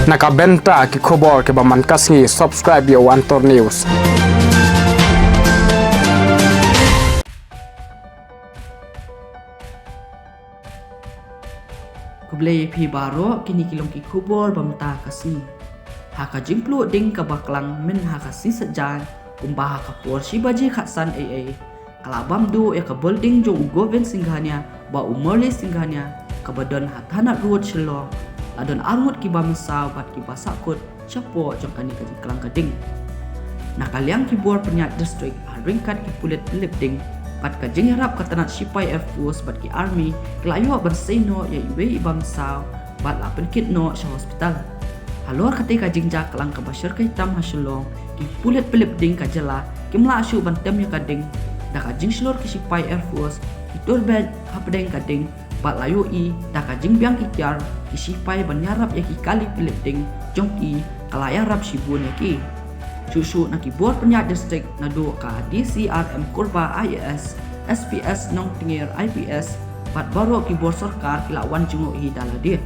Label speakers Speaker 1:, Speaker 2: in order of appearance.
Speaker 1: Nakabenta ki khobor ke baman kasngi subscribe yo Antor News.
Speaker 2: Kublay pi baro kini kilong ki kubor bamta kasi. Haka jimplu ding kabaklang min haka si sejan kumbaha kapur si baji khatsan AA. Kalabam du ya kabel ding jo ugoven singhania ba umorli singhania kabadon hatana ruot shelong. Ladon armut ki bamisa bat ki basakut capo jong kani kaji kelang kading. Nakaliang ki bor penyat district haringkat ki pulit pelip ding pat kajing harap katanat sipai Air Force bat ki army kelayo berseno ya iwe bangsa bat la penkit no sa hospital. Halor kate kajing ja kelang kabashir ka hitam hasulong ki pulit pelip ding kajala ki mla asu bantem ya kading da kajing slor ki sipai Air Force ki turbed hapdeng kading bat layo i da kajing biang ki kyar ki sipai banyarap ya ki kali pelip ding jong i kalaya rap sibun ya ki susu na kibor penyat distrik na do ka DCRM Kurba IAS SPS nong tingir IPS pat baro kibor sarkar kilawan jungo hi dala dia.